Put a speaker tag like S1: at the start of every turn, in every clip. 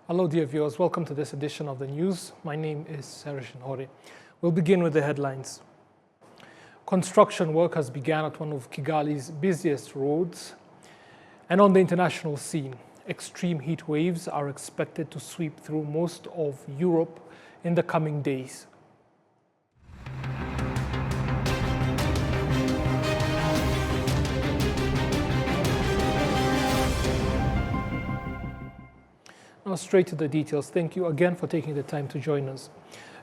S1: Hello, dear viewers. Welcome to this edition of the news. My name is Sarashin Hore. We'll begin with the headlines. Construction work has begun at one of Kigali's busiest roads. And on the international scene, extreme heat waves are expected to sweep through most of Europe in the coming days. Now straight to the details. Thank you again for taking the time to join us.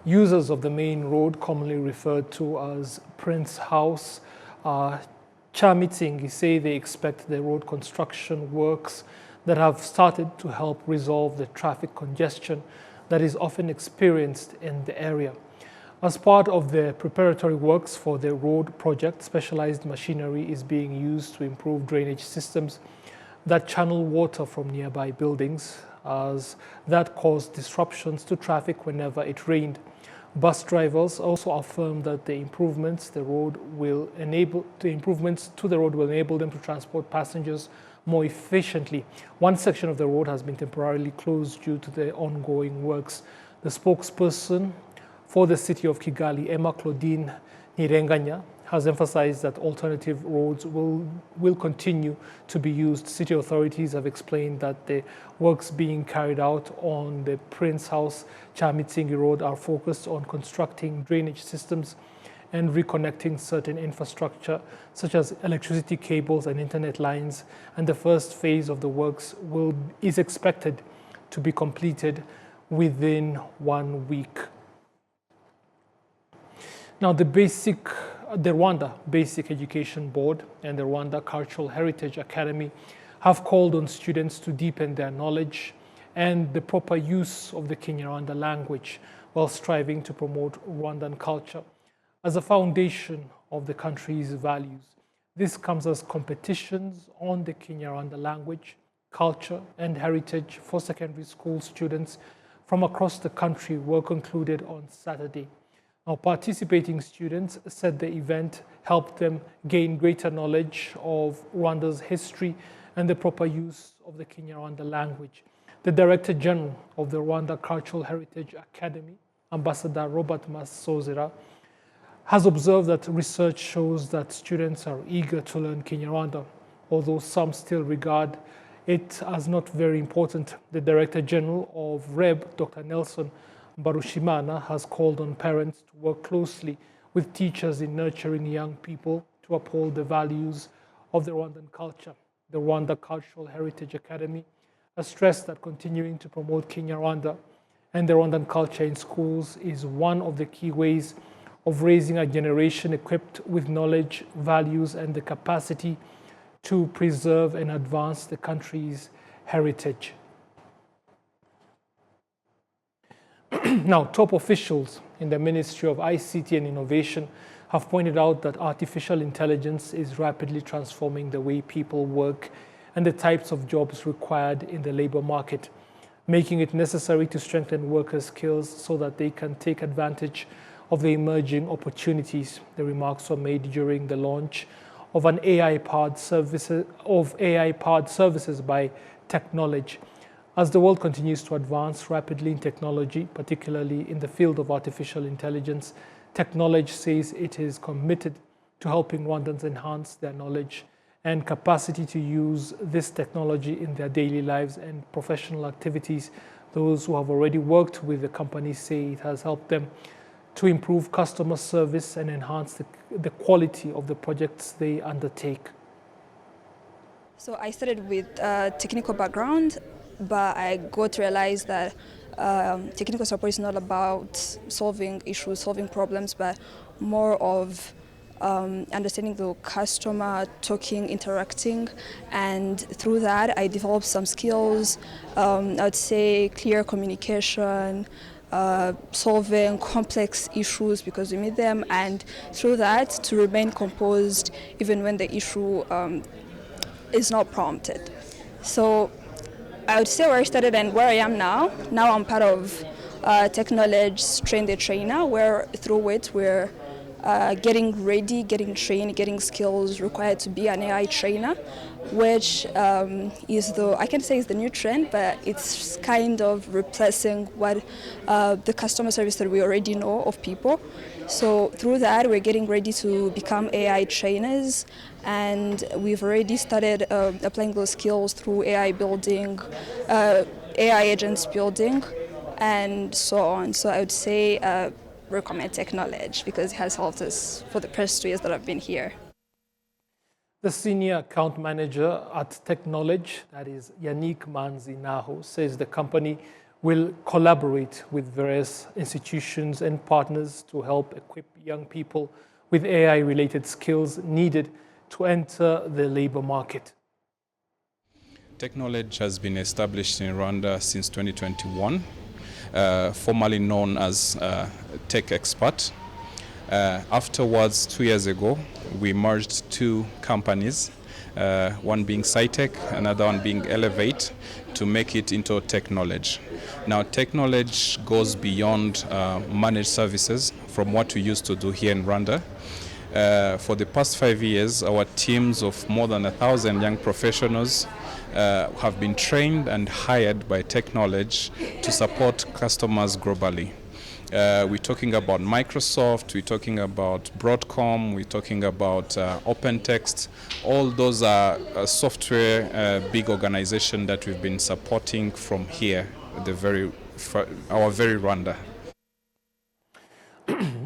S1: Users of the main road, commonly referred to as Prince House, Chamitsingi, say they expect the road construction works that have started to help resolve the traffic congestion that is often experienced in the area. As part of the preparatory works for the road project, specialized machinery is being used to improve drainage systems that channel water from nearby buildings, as that caused disruptions to traffic whenever it rained. Bus drivers also affirm that the improvements to the road will enable them to transport passengers more efficiently. One section of the road has been temporarily closed due to the ongoing works. The spokesperson for the city of Kigali, Emma Claudine Nirenganya, has emphasized that alternative roads will continue to be used. City authorities have explained that the works being carried out on the Prince House Chamitsingi Road are focused on constructing drainage systems and reconnecting certain infrastructure such as electricity cables and internet lines, and the first phase of the works is expected to be completed within 1 week. Now, the Rwanda Basic Education Board and the Rwanda Cultural Heritage Academy have called on students to deepen their knowledge and the proper use of the Kinyarwanda language while striving to promote Rwandan culture as a foundation of the country's values. This comes as competitions on the Kinyarwanda language, culture, and heritage for secondary school students from across the country were concluded on Saturday. Now, participating students said the event helped them gain greater knowledge of Rwanda's history and the proper use of the Kinyarwanda language. The Director General of the Rwanda Cultural Heritage Academy, Ambassador Robert Masozera, has observed that research shows that students are eager to learn Kinyarwanda, although some still regard it as not very important. The Director General of REB, Dr. Nelson Barushimana, has called on parents to work closely with teachers in nurturing young people to uphold the values of the Rwandan culture. The Rwanda Cultural Heritage Academy has stressed that continuing to promote Kinyarwanda and the Rwandan culture in schools is one of the key ways of raising a generation equipped with knowledge, values, and the capacity to preserve and advance the country's heritage. Now, top officials in the Ministry of ICT and Innovation have pointed out that artificial intelligence is rapidly transforming the way people work and the types of jobs required in the labor market, making it necessary to strengthen workers' skills so that they can take advantage of the emerging opportunities. The remarks were made during the launch of an AI-powered services by Technology. As the world continues to advance rapidly in technology, particularly in the field of artificial intelligence, Technology says it is committed to helping Rwandans enhance their knowledge and capacity to use this technology in their daily lives and professional activities. Those who have already worked with the company say it has helped them to improve customer service and enhance the quality of the projects they undertake.
S2: So I started with a technical background, but I got to realize that technical support is not about solving issues, solving problems, but more of understanding the customer, talking, interacting, and through that I developed some skills. I would say clear communication, solving complex issues because we meet them, and through that to remain composed even when the issue is not prompted. So I would say where I started and where I am now. Now I'm part of Technology Train the Trainer, where through it we're getting ready, getting trained, getting skills required to be an AI trainer. which is I can say is the new trend, but it's kind of replacing what the customer service that we already know of people. So through that, we're getting ready to become AI trainers, and we've already started applying those skills through AI building, AI agents building, and so on. So I would say recommend Techknowledge because it has helped us for the past 2 years that I've been here.
S1: The senior account manager at Techknowledge, that is Yannick Manzi-Naho, says the company will collaborate with various institutions and partners to help equip young people with AI-related skills needed to enter the labor market.
S3: Techknowledge has been established in Rwanda since 2021, formerly known as Tech Expert. Afterwards, 2 years ago, we merged two companies, one being Scitech, another one being Elevate, to make it into Techknowledge. Now, Techknowledge goes beyond managed services from what we used to do here in Rwanda. For the past 5 years, our teams of more than 1,000 young professionals have been trained and hired by Techknowledge to support customers globally. We're talking about Microsoft, we're talking about Broadcom, we're talking about OpenText. All those are software big organizations that we've been supporting from here, our very Rwanda.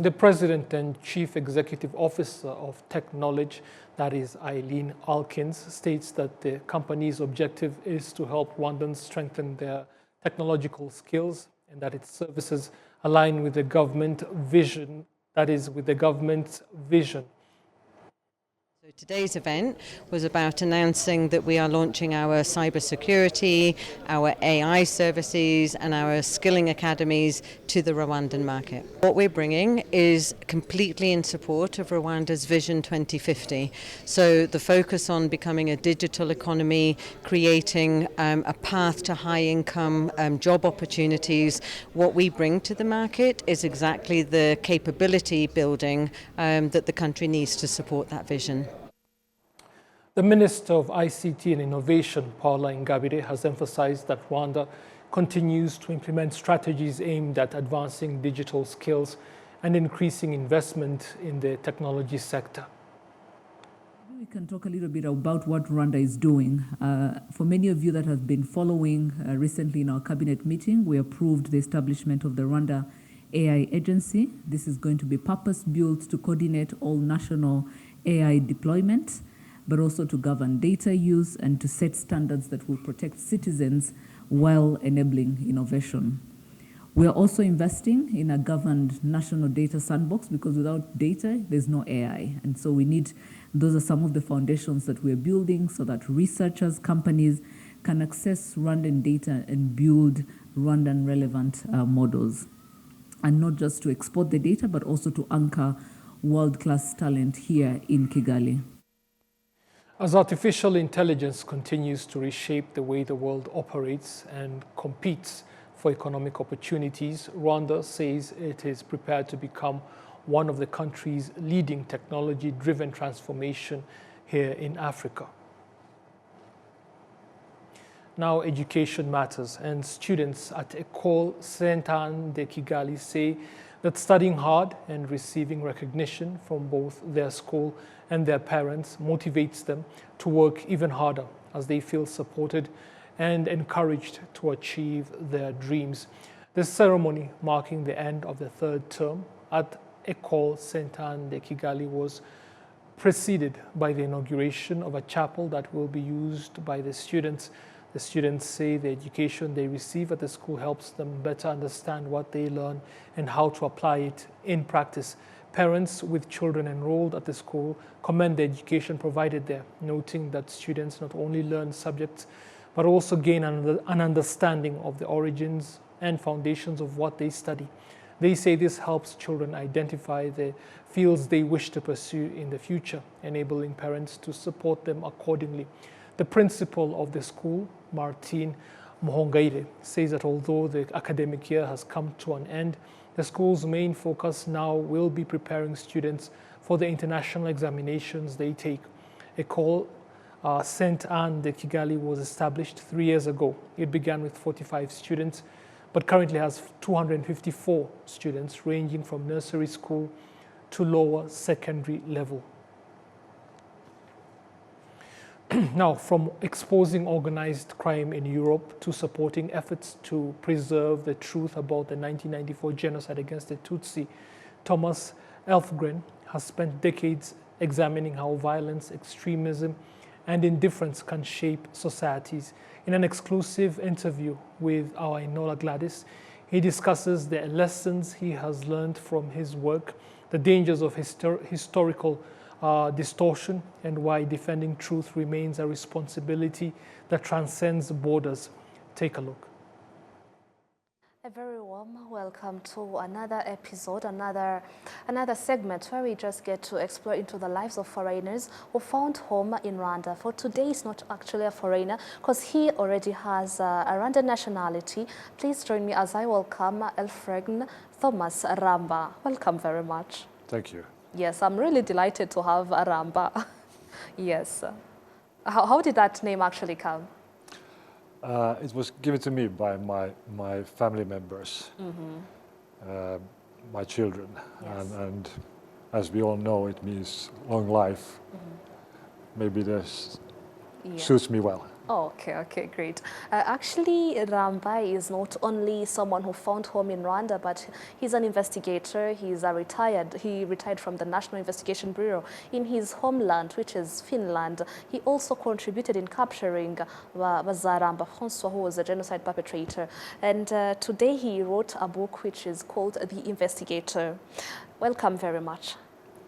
S1: The president and chief executive officer of Techknowledge, that is Eileen Alkins, states that the company's objective is to help Rwandans strengthen their technological skills and that its services align with the government vision, that is, with the government's vision.
S4: So today's event was about announcing that we are launching our cybersecurity, our AI services and our skilling academies to the Rwandan market. What we're bringing is completely in support of Rwanda's Vision 2050. So the focus on becoming a digital economy, creating a path to high income job opportunities. What we bring to the market is exactly the capability building that the country needs to support that vision.
S1: The Minister of ICT and Innovation, Paula Ingabire, has emphasized that Rwanda continues to implement strategies aimed at advancing digital skills and increasing investment in the technology sector.
S5: We can talk a little bit about what Rwanda is doing. For many of you that have been following, recently in our cabinet meeting, we approved the establishment of the Rwanda AI Agency. This is going to be purpose-built to coordinate all national AI deployment, but also to govern data use and to set standards that will protect citizens while enabling innovation. We are also investing in a governed national data sandbox because without data, there's no AI. And so those are some of the foundations that we're building so that researchers, companies can access Rwandan data and build Rwandan relevant models. And not just to export the data, but also to anchor world-class talent here in Kigali.
S1: As artificial intelligence continues to reshape the way the world operates and competes for economic opportunities, Rwanda says it is prepared to become one of the country's leading technology-driven transformation here in Africa. Now, education matters, and students at École Sainte-Anne de Kigali say that studying hard and receiving recognition from both their school and their parents motivates them to work even harder as they feel supported and encouraged to achieve their dreams. This ceremony marking the end of the third term at École Sainte-Anne de Kigali was preceded by the inauguration of a chapel that will be used by the students. The students say the education they receive at the school helps them better understand what they learn and how to apply it in practice. Parents with children enrolled at the school commend the education provided there, noting that students not only learn subjects, but also gain an understanding of the origins and foundations of what they study. They say this helps children identify the fields they wish to pursue in the future, enabling parents to support them accordingly. The principal of the school, Martine Muhongaire, says that although the academic year has come to an end, the school's main focus now will be preparing students for the international examinations they take. École St. Anne de Kigali was established 3 years ago. It began with 45 students, but currently has 254 students ranging from nursery school to lower secondary level. Now, from exposing organized crime in Europe to supporting efforts to preserve the truth about the 1994 genocide against the Tutsi, Thomas Elfgren has spent decades examining how violence, extremism, and indifference can shape societies. In an exclusive interview with our Enola Gladys, he discusses the lessons he has learned from his work, the dangers of historical distortion, and why defending truth remains a responsibility that transcends borders. Take a look.
S6: A very warm welcome to another episode, another segment where we just get to explore into the lives of foreigners who found home in Rwanda. For today, he's not actually a foreigner because he already has a Rwandan nationality. Please join me as I welcome Elfregen Thomas Ramba. Welcome very much.
S7: Thank you.
S6: Yes, I'm really delighted to have Ramba. Yes. How did that name actually come?
S7: It was given to me by my family members, my children,
S6: Yes.
S7: and as we all know, it means long life. Maybe this suits me well.
S6: Oh, okay, great. Actually, Ramba is not only someone who found home in Rwanda, but he's an investigator. He retired from the National Investigation Bureau in his homeland, which is Finland. He also contributed in capturing Bazaramba François, who was a genocide perpetrator. And today he wrote a book which is called The Investigator. Welcome very much.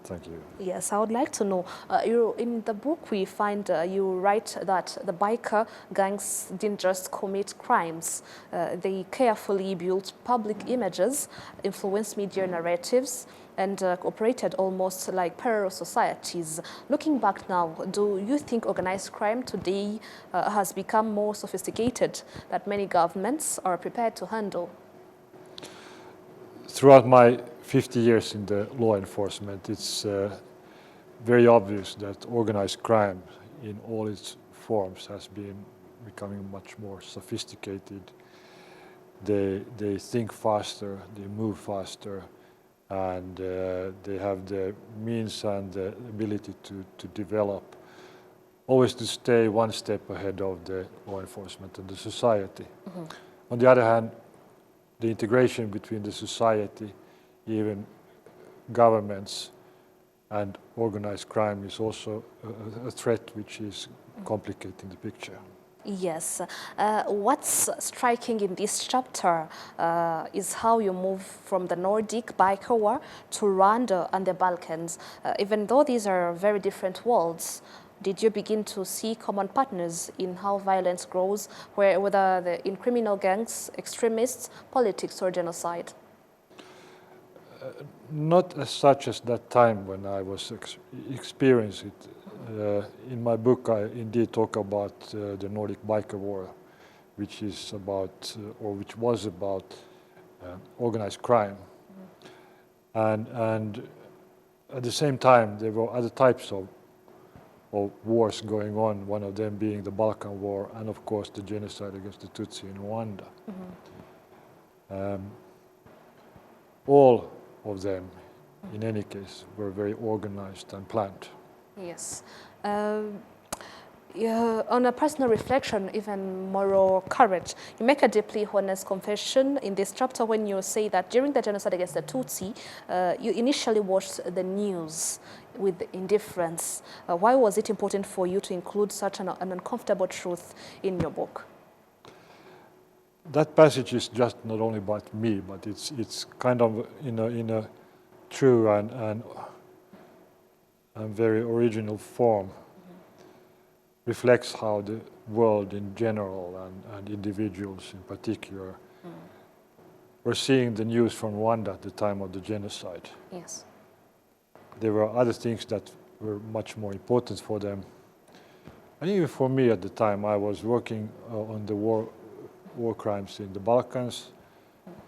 S7: Thank you.
S6: Yes, I would like to know, in the book we find you write that the biker gangs didn't just commit crimes. They carefully built public images, influenced media narratives, and operated almost like parallel societies. Looking back now, do you think organized crime today has become more sophisticated that many governments are prepared to handle?
S7: Throughout my 50 years in the law enforcement, it's very obvious that organized crime in all its forms has been becoming much more sophisticated. They think faster, they move faster, and they have the means and the ability to develop, always to stay one step ahead of the law enforcement and the society. On the other hand, the integration between the society, even governments, and organized crime is also a threat which is complicating the picture.
S6: Yes. What's striking in this chapter is how you move from the Nordic biker war to Rwanda and the Balkans. Even though these are very different worlds, did you begin to see common partners in how violence grows, whether in criminal gangs, extremists, politics, or genocide?
S7: Not as such as that time when I was experiencing it. In my book, I indeed talk about the Nordic biker war, which is about, or which was about, organized crime. And at the same time, there were other types of wars going on, one of them being the Balkan War and of course the genocide against the Tutsi in Rwanda. All of them, in any case, were very organized and planned.
S6: Yes. On a personal reflection, even moral courage, you make a deeply honest confession in this chapter when you say that during the genocide against the Tutsi, you initially watched the news with indifference. Why was it important for you to include such an uncomfortable truth in your book?
S7: That passage is just not only about me, but it's kind of in a true and very original form. Reflects how the world in general and individuals in particular were seeing the news from Rwanda at the time of the genocide.
S6: Yes.
S7: There were other things that were much more important for them. And even for me at the time, I was working on the war crimes in the Balkans.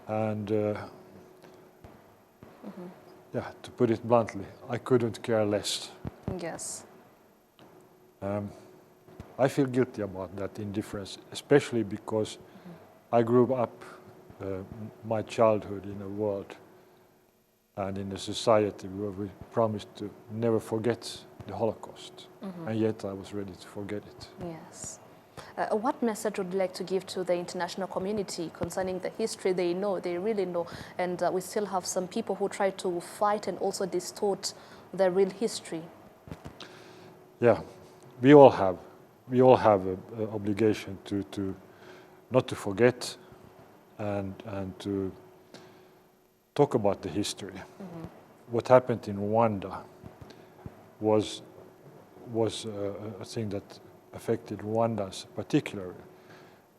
S7: And yeah, to put it bluntly, I couldn't care less.
S6: Yes.
S7: I feel guilty about that indifference, especially because I grew up my childhood in a world and in a society where we promised to never forget the Holocaust, and yet I was ready to forget it.
S6: Yes. What message would you like to give to the international community concerning the history they know, they really know, and we still have some people who try to fight and also distort the real history?
S7: Yeah, we all have an obligation to not to forget and to talk about the history. What happened in Rwanda was a thing that affected Rwandans particularly.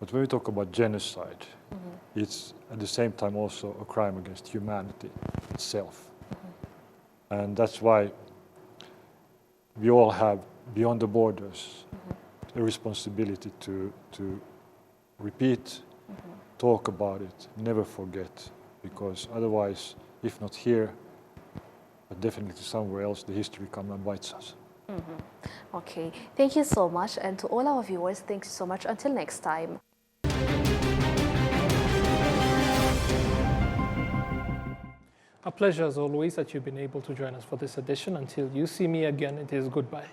S7: But when we talk about genocide, it's at the same time also a crime against humanity itself. And that's why we all have, beyond the borders, a responsibility to repeat, talk about it, never forget, because otherwise, if not here, but definitely somewhere else, the history comes and bites us.
S6: Okay, thank you so much, and to all our viewers, thank you so much. Until next time.
S1: A pleasure as always that you've been able to join us for this edition. Until you see me again, it is goodbye.